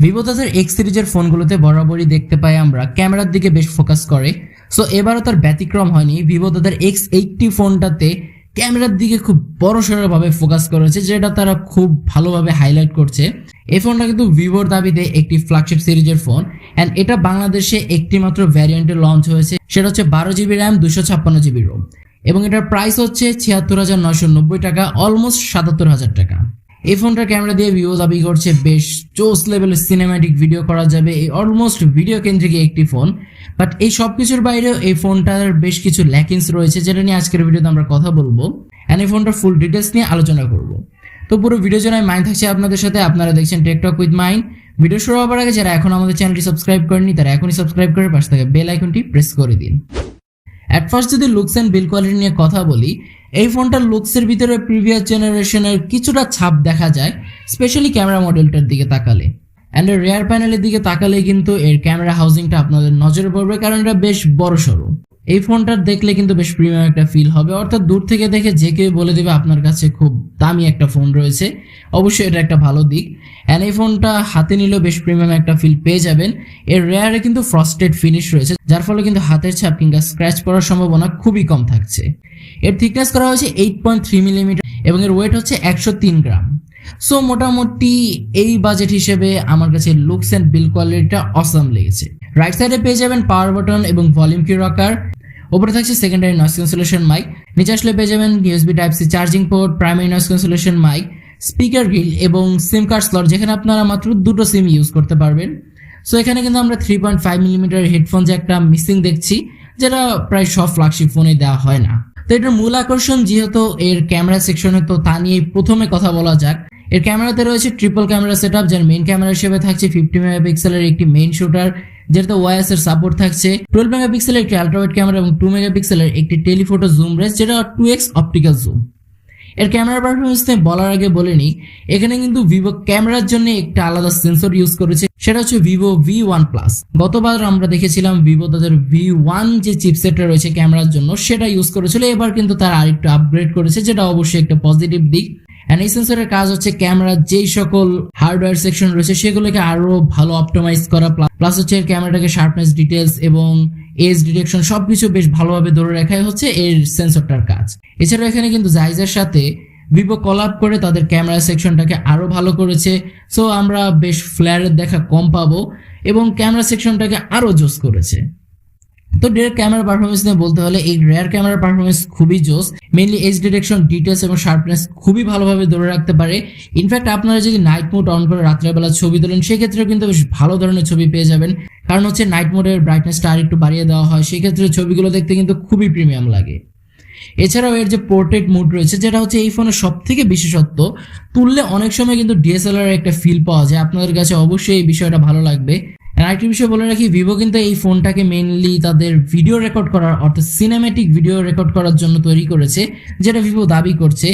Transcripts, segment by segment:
Vivo তাদের x সিরিজের ফোনগুলোতে বরাবরই দেখতে পাই আমরা ক্যামেরার দিকে বেশ ফোকাস করে। সো এবারও তার ব্যতিক্রম হয়নি। ভিভো তাদের X80 ফোনটাতে ক্যামেরার দিকে খুব বড়সড়ভাবে ফোকাস করেছে, যেটা তারা খুব ভালোভাবে হাইলাইট করছে। এই ফোনটা কিন্তু ভিভোর দাবিতে একটি ফ্ল্যাগশিপ সিরিজের ফোন, অ্যান্ড এটা বাংলাদেশে একটি মাত্র ভ্যারিয়েন্টে লঞ্চ হয়েছে, সেটা হচ্ছে 12GB র্যাম 256GB রোম, এবং এটার প্রাইস হচ্ছে ৭৬,৯৯০ টাকা, অলমোস্ট ৭৭,০০০ টাকা। এই ফোনটার ক্যামেরা দিয়ে ভিভো দাবি করছে বেশ জোস লেভেলের সিনেম্যাটিক ভিডিও করা যাবে, এই অলমোস্ট ভিডিও কেন্দ্রিক একটি ফোন। বাট এই সব কিছুর বাইরেও এই ফোনটার বেশ কিছু ল্যাকিংস রয়েছে, যেটা নিয়ে আজকের ভিডিওতে আমরা কথা বলবো, অ্যান্ড এই ফোনটার ফুল ডিটেলস নিয়ে আলোচনা করব। তো পুরো ভিডিও জন্য মাইন থাকছে আপনাদের সাথে। আপনারা দেখছেন tech talk with Mine. Video শুরু হওয়ার আগে যারা এখন আমাদের চ্যানেলটি সাবস্ক্রাইব করেনি তারা এখনই সাবস্ক্রাইব করে পাশে থাকা বেল আইকনটি প্রেস করে দিন। অ্যাট ফার্স্ট যদি লুকস অ্যান্ড বিল্ড কোয়ালিটি নিয়ে কথা বলি, এই ফোনটার লুকসের ভিতরে প্রিভিয়াস জেনারেশনের কিছুটা ছাপ দেখা যায়, স্পেশালি ক্যামেরা মডেলটার দিকে তাকালে। অ্যান্ড এর রেয়ার প্যানেলের দিকে তাকালে কিন্তু এর ক্যামেরা হাউজিংটা আপনাদের নজরে পড়বে, কারণ এটা বেশ বড় সড়ো। এই ফোনটা দেখলে কিন্তু বেশ প্রিমিয়াম একটা ফিল হবে, অর্থাৎ দূর থেকে দেখে যে কেউ বলে দেবে আপনার কাছে খুব দামি একটা ফোন রয়েছে। অবশ্যই এটা একটা ভালো দিক। অ্যান্ড এই ফোনটা হাতে নিলেও বেশ প্রিমিয়াম একটা ফিল পেয়ে যাবেন। এর রেয়ারে কিন্তু ফ্রস্টেড ফিনিশ রয়েছে, যার ফলে কিন্তু হাতের ছাপ কিংবা স্ক্র্যাচ পড়ার সম্ভাবনা খুবই কম থাকছে। এর থিকনেস করা হয়েছে 8.3 মিলিমিটার এবং এর ওয়েট হচ্ছে 103 গ্রাম। সো মোটামুটি এই বাজেট হিসেবে আমার কাছে লুকস অ্যান্ড বিল্ড কোয়ালিটিটা অসাম লেগেছে। রাইট সাইডে পেয়ে যাবেন পাওয়ার বাটন এবং ভলিউম কি রকার। ওপরে থাকছে সেকেন্ডারি নয়েজ ক্যান্সেলেশন মাইক। নিচে আসলে পেয়ে যাবেন USB Type-C charging port, primary noise cancellation mic, speaker grill এবং সিম কার্ড স্লট, যেখানে আপনারা মাত্র দুটো সিম ইউজ করতে পারবেন। সো এখানে কিন্তু আমরা 3.5 মিলিমিটার হেডফোন যে একটা মিসিং দেখছি, যেটা প্রায় সব ফ্ল্যাগশিপ ফোনে দেওয়া হয় না। তো এটার মূল আকর্ষণ যেহেতু এর ক্যামেরা সেকশনে, তো তা নিয়ে প্রথমে কথা বলা যাক। এর ক্যামেরাতে রয়েছে ট্রিপল ক্যামেরা সেটআপ, যার মেইন ক্যামেরা হিসেবে থাকছে 50 মেগাপিক্সেলের একটি মেইন শুটার, যেটাতে ওয়াইএস এর সাপোর্ট থাকছে, 12 মেগাপিক্সেলের একটি আলট্রাওয়াইড ক্যামেরা এবং 2 মেগাপিক্সেলের একটি টেলিফোটো জুম রেস, যেটা 2x অপটিক্যাল জুম। এর ক্যামেরা পারফরমেন্স নিয়ে বলার আগে বলে নিই, এখানে কিন্তু ভিভো ক্যামেরার জন্য একটা আলাদা সেন্সর ইউজ করেছে, সেটা হচ্ছে ভিভো V1+। গতবার আমরা দেখেছিলাম ভিভো তাদের V1 যে চিপসেটটা রয়েছে ক্যামেরার জন্য সেটা ইউজ করেছিল, এবার কিন্তু তারা আরেকটু আপগ্রেড করেছে, যেটা অবশ্যই একটা পজিটিভ দিক। অ্যান্ড এই সেন্সরের কাজ হচ্ছে ক্যামেরার যেই সকল হার্ডওয়্যার সেকশন রয়েছে সেগুলোকে আরো ভালো অপটিমাইজ করা, প্লাস হচ্ছে এর ক্যামেরাটাকে শার্পনেস, ডিটেলস এবং এজ ডিটেকশন সবকিছু বেশ ভালোভাবে ধরে রাখাই হচ্ছে এর সেন্সরটার কাজ। এছাড়াও এখানে কিন্তু জাইজের সাথে ভিভো কলাব করে তাদের ক্যামেরা সেকশনটাকে আরো ভালো করেছে। সো আমরা বেশ ফ্ল্যারের দেখা কম পাবো এবং ক্যামেরা সেকশনটাকে আরো জোস করেছে। তো ডিরেক্ট ক্যামেরা পারফরমেন্স নিয়ে বলতে হলে এই রেয়ার ক্যামেরা পারফরমেন্স খুবই জোস। মেইনলি এজ ডিটেকশন, ডিটেলস এবং শার্পনেস খুবই ভালোভাবে ধরে রাখতে পারে। ইনফ্যাক্ট আপনারা যদি নাইট মোড অন করে রাত্রেবেলা ছবি তোলেন সেক্ষেত্রেও কিন্তু বেশ ভালো ধরনের ছবি পেয়ে যাবেন, কারণ হচ্ছে নাইট মোডের ব্রাইটনেসটা আরেকটু বাড়িয়ে দেওয়া হয়, সেক্ষেত্রে ছবিগুলো দেখতে কিন্তু খুবই প্রিমিয়াম লাগে। এছাড়াও এর যে পোর্ট্রেট মোড রয়েছে, যেটা হচ্ছে এই ফোনের সব থেকে বিশেষত্ব, তুললে অনেক সময় কিন্তু DSLR এর একটা ফিল পাওয়া যায়। আপনাদের কাছে অবশ্যই এই বিষয়টা ভালো লাগবে। আরেকটি বিষয় বলে রাখি, ভিভো কিন্তু এই ফোনটাকে মেইনলি তাদের ভিডিও রেকর্ড করার, অর্থাৎ সিনেম্যাটিক ভিডিও রেকর্ড করার জন্য তৈরি করেছে, যেটা ভিভো দাবি করছে।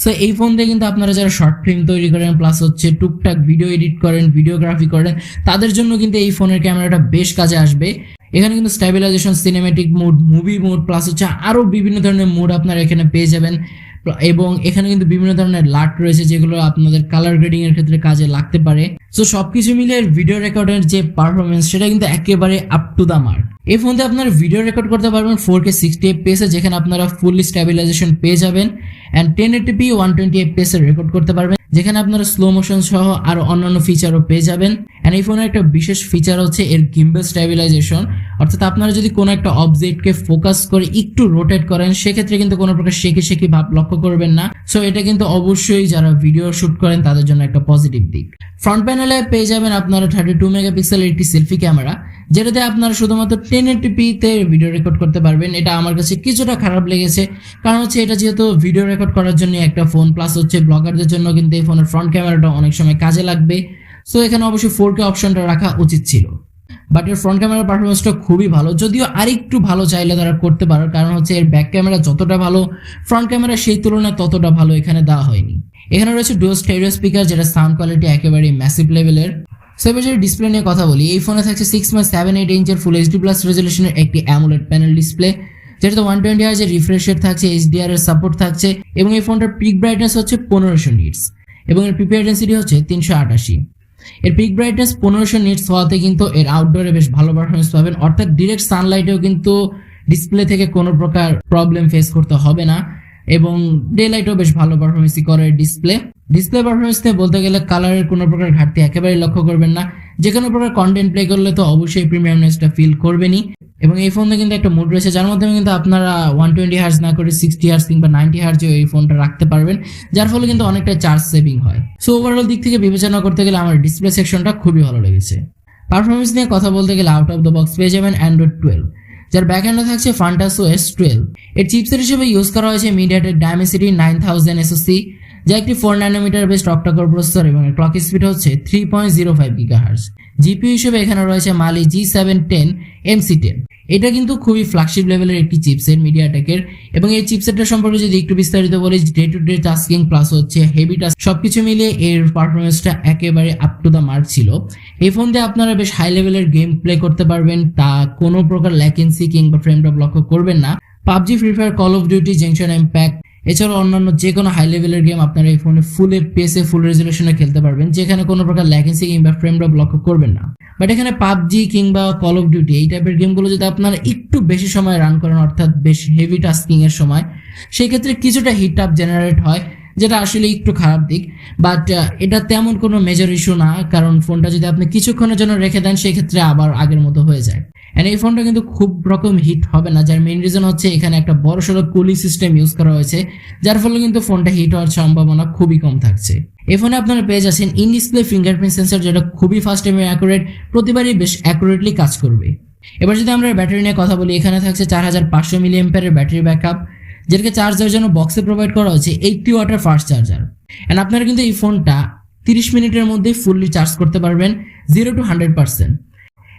সো এই ফোন দিয়ে কিন্তু আপনারা যারা শর্ট ফিল্ম তৈরি করেন, প্লাস হচ্ছে টুকটাক ভিডিও এডিট করেন, ভিডিওগ্রাফি করেন, তাদের জন্য কিন্তু এই ফোনের ক্যামেরাটা বেশ কাজে আসবে। এখানে কিন্তু stabilization, cinematic mode, movie mode, plus হচ্ছে আরো বিভিন্ন ধরনের মোড আপনারা এখানে পেয়ে যাবেন। এবং এখানে কিন্তু বিভিন্ন ধরনের লাইট রয়েছে, যেগুলো আপনাদের কালার গ্রেডিং এর ক্ষেত্রে কাজে লাগতে পারে। সো সবকিছু মিলে ভিডিও রেকর্ডের যে পারফরমেন্স, সেটা কিন্তু একেবারে আপ টু দা মার্ক। এই ফোন দিয়ে আপনারা ভিডিও রেকর্ড করতে পারবেন 4K 60 FPS, যেখানে আপনারা ফুললি স্ট্যাবিলাইজেশন পেয়ে যাবেন, অ্যান্ড 1080p 120 FPS রেকর্ড করতে পারবেন, যেখানে আপনারা স্লো মোশন সহ আরো অন্যান্য ফিচারও পেয়ে যাবেন। অ্যান্ড এই ফোনের একটা বিশেষ ফিচার হচ্ছে এর গিম্বল স্ট্যাবিলাইজেশন, অর্থাৎ আপনারা যদি কোনো একটা অবজেক্টকে ফোকাস করে একটু রোটেট করেন সেক্ষেত্রে কিন্তু কোনো প্রকার শেকি ভাব লক্ষ্য করবেন না। সো এটা কিন্তু অবশ্যই যারা ভিডিও শুট করেন তাদের জন্য একটা পজিটিভ দিক। ফ্রন্ট প্যানেলে পেয়ে যাবেন আপনারা 32 মেগাপিক্সেলের একটি সেলফি ক্যামেরা, যেটাতে আপনারা শুধুমাত্র 1080p তে ভিডিও রেকর্ড করতে পারবেন। এটা আমার কাছে কিছুটা খারাপ লেগেছে, কারণ হচ্ছে এটা যেহেতু ভিডিও রেকর্ড করার জন্য একটা ফোন, প্লাস হচ্ছে ব্লগারদের জন্য কিন্তু এই ফোনের ফ্রন্ট ক্যামেরাটা অনেক সময় কাজে লাগবে। সো এখানে অবশ্যই 4K অপশনটা রাখা উচিত ছিল। বাট এর ফ্রন্ট ক্যামেরার পারফরমেন্সটা খুবই ভালো, যদিও আরেকটু ভালো চাইলে তারা করতে পারে, কারণ হচ্ছে এর ব্যাক ক্যামেরা যতটা ভালো, ফ্রন্ট ক্যামেরা সেই তুলনায় ততটা ভালো এখানে দেওয়া হয়নি। এখানে রয়েছে ডুয়াল স্টেরিও স্পিকার, যেটা সাউন্ড কোয়ালিটি একেবারে ম্যাসিভ লেভেলের। সো এবার যদি ডিসপ্লে নিয়ে কথা বলি, এই ফোনে থাকছে 6.78 ইঞ্চের ফুল HD+ রেজলিউশনের একটি অ্যামোলেড প্যানেল ডিসপ্লে, যেটাতে 120 Hz এর রিফ্রেশ রেট থাকছে, HDR এর সাপোর্ট থাকছে, এবং এই ফোনটার পিক ব্রাইটনেস হচ্ছে 1500 নিটস এবং এর পিপিআই ডেনসিটি হচ্ছে 388। এর পিক ব্রাইটনেস 1500 নিটস হওয়াতে কিন্তু এর আউটডোরে বেশ ভালো পারফরমেন্স পাবেন, অর্থাৎ ডিরেক্ট সানলাইটেও কিন্তু ডিসপ্লে থেকে কোনো প্রকার প্রবলেম ফেস করতে হবে না, এবং ডে লাইটেও বেশ ভালো পারফরমেন্সই করে ডিসপ্লে পারফরমেন্স নিয়ে বলতে গেলে কালারের কোনো প্রকার ঘাটতি একেবারে লক্ষ্য করবেন না। যে কোনো প্রকার কন্টেন্ট প্লে করলে তো অবশ্যই প্রিমিয়ামনেসটা ফিল করবেনই, এবং এই ফোনে কিন্তু একটা মোড রয়েছে যার মাধ্যমে কিন্তু আপনারা 120 হার্জ না করে 60 হার্জ কিংবা 90 হার্জেও এই ফোনটা রাখতে পারবেন, যার ফলে কিন্তু অনেকটা চার্জ সেভিং হয়। সো ওভারঅল দিক থেকে বিবেচনা করতে গেলে আমার ডিসপ্লে সেকশনটা খুবই ভালো লেগেছে। পারফরমেন্স নিয়ে কথা বলতে গেলে আউট অফ দ্য বক্স পেয়ে যাবেন অ্যান্ড্রয়েড 12, যার ব্যাকএন্ডে থাকছে ফান্টাস ওএস 12। এর চিপসেট হিসেবে ইউজ করা হয়েছে মিডিয়াটেক ডায়মেন্সিটি 9000 SoC, যা একটি 4 ন্যানোমিটার বেসড অক্টা-কোর প্রসেসর এবং এর ক্লক স্পিড হচ্ছে 3.05 GHz। জিপিইউ হিসেবে এখানে রয়েছে মালি G710 MC10। এটা কিন্তু খুবই ফ্ল্যাগশিপ লেভেলের একটি চিপসেট মিডিয়াটেকের, এবং এই চিপসেটটা সম্পর্কে যদি একটু বিস্তারিত বলি, day to day tasking plus হচ্ছে হেভি টাস্ক সবকিছু মিলিয়ে এর পারফরমেন্সটা একেবারে আপ টু দ্য মার্ক ছিল। এই ফোন দিয়ে আপনারা বেশ হাই লেভেলের গেম প্লে করতে পারবেন, তা কোনো প্রকার ল্যাকেন্সি কিংবা ফ্রেম ড্রপ লক্ষ্য করবেন না। PUBG, free fire, call of duty, gentian impact এছাড়াও অন্যান্য যে কোনো হাই লেভেলের গেম আপনারা এই ফোনে ফুল এফপিএসে ফুল রেজলিউশনে খেলতে পারবেন, যেখানে কোনো প্রকার ল্যাকেন্সি কিংবা ফ্রেম ড্রপ লক্ষ্য করবেন না। বাট এখানে পাবজি কিংবা কল অফ ডিউটি এই টাইপের গেমগুলো যদি আপনারা একটু বেশি সময় রান করেন, অর্থাৎ বেশ হেভি টাস্কিং এর সময়, সেই ক্ষেত্রে কিছুটা হিট আপ জেনারেট হয়, যেটা আসলে একটু খারাপ দিক। বাট এটা তেমন কোনো মেজর ইস্যু না, কারণ ফোনটা যদি আপনি কিছুক্ষণের জন্য রেখে দেন সেক্ষেত্রে আবার আগের মতো হয়ে যায়। এন্ড এই ফোনটা কিন্তু খুব রকম হিট হবে না, যার মেইন রিজন হচ্ছে এখানে একটা বড়সড় কুলিং সিস্টেম ইউজ করা হয়েছে, যার ফলে কিন্তু ফোনটা হিট হওয়ার সম্ভাবনা খুবই কম থাকছে। এই ফোনে আপনারা পেয়ে যাচ্ছেন ইন ডিসপ্লে ফিঙ্গারপ্রিন্ট সেন্সর, যেটা খুবই ফাস্ট এবং অ্যাকুরেট, প্রতিবারই বেশ অ্যাকুরেটলি কাজ করবে। এবার যদি আমরা ব্যাটারি নিয়ে কথা বলি, এখানে থাকছে 4500 mAh ব্যাটারি ব্যাকআপ, যেটাকে চার্জ দেওয়ার জন্য বক্সে প্রোভাইড করা হয়েছে 80 ওয়াটের ফাস্ট চার্জার। এন্ড আপনারা কিন্তু এই ফোনটা 30 মিনিটের মধ্যে ফুললি চার্জ করতে পারবেন 0 to 100%।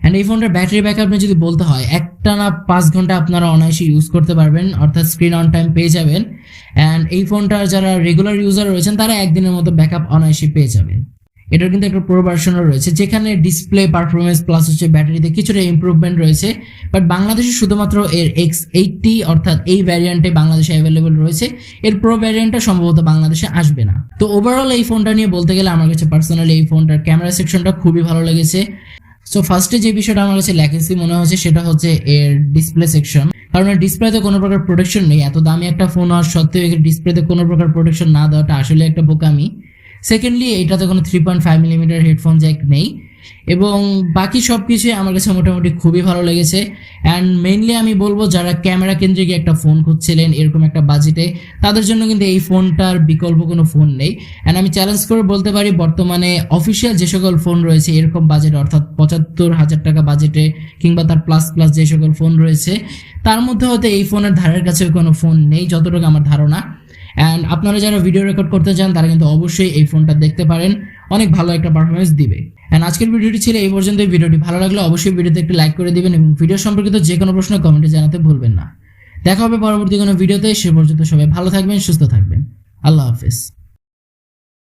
অ্যান্ড এই ফোনটার ব্যাটারি ব্যাকআপ নিয়ে যদি বলতে হয়, একটানা 5 ঘন্টা আপনারা অনায়াসে ইউজ করতে পারবেন, অর্থাৎ স্ক্রিন অন টাইম পেয়ে যাবেন। অ্যান্ড এই ফোনটার যারা রেগুলার ইউজার রয়েছেন তারা একদিনের মতো ব্যাকআপ অনায়াসে পেয়ে যাবেন। এটার কিন্তু একটা প্রো ভার্সনও রয়েছে, যেখানে ডিসপ্লে পারফরমেন্স প্লাস হচ্ছে ব্যাটারিতে কিছুটা ইমপ্রুভমেন্ট রয়েছে, বাট বাংলাদেশে শুধুমাত্র এর X80 অর্থাৎ এই ভ্যারিয়েন্টে বাংলাদেশে অ্যাভেলেবল রয়েছে, এর প্রো ভ্যারিয়েন্টটা সম্ভবত বাংলাদেশে আসবে না। তো ওভারঅল এই ফোনটা নিয়ে বলতে গেলে আমার কাছে পার্সোনালি এই ফোনটার ক্যামেরা সেকশনটা খুবই ভালো লেগেছে। সো ফার্স্টে যে বিষয়টা আমার কাছে ল্যাকেন্সি মনে হয়েছে সেটা হচ্ছে এর ডিসপ্লে সেকশন, কারণ এর ডিসপ্লেতে কোনো প্রকার প্রোটেকশন নেই। এত দামি একটা ফোন হওয়ার সত্ত্বেও এর ডিসপ্লেতে কোনো প্রকার প্রোটেকশন না দেওয়াটা আসলে একটা বোকামি। সেকেন্ডলি এটাতে কোনো 3.5 মিলিমিটার হেডফোন জ্যাক নেই, এবং বাকি সব কিছুই আমার কাছে মোটামুটি খুবই ভালো লেগেছে। অ্যান্ড মেইনলি আমি বলবো যারা ক্যামেরা কেন্দ্রিক একটা ফোন খুঁজছিলেন এরকম একটা বাজেটে, তাদের জন্য কিন্তু এই ফোনটার বিকল্প কোনো ফোন নেই। অ্যান্ড আমি চ্যালেঞ্জ করে বলতে পারি বর্তমানে অফিসিয়াল যে সকল ফোন রয়েছে এরকম বাজেটে, অর্থাৎ 75,000 টাকা বাজেটে কিংবা তার প্লাস যে সকল ফোন রয়েছে, তার মধ্যে হয়তো এই ফোনের ধারের কাছে কোনো ফোন নেই যতটুকু আমার ধারণা। অ্যান্ড আপনারা যারা ভিডিও রেকর্ড করতে চান তারা কিন্তু অবশ্যই এই ফোনটা দেখতে পারেন, অনেক ভালো একটা পারফরমেন্স দিবে। অ্যান্ড আজকের ভিডিওটি ছিল এই পর্যন্ত। ভিডিওটি ভালো লাগলে অবশ্যই ভিডিওতে একটি লাইক করে দিবেন, এবং ভিডিও সম্পর্কিত যে কোনো প্রশ্ন কমেন্টে জানাতে ভুলবেন না। দেখা হবে পরবর্তী কোনো ভিডিওতে, সে পর্যন্ত সবাই ভালো থাকবেন, সুস্থ থাকবেন। আল্লাহ হাফেজ।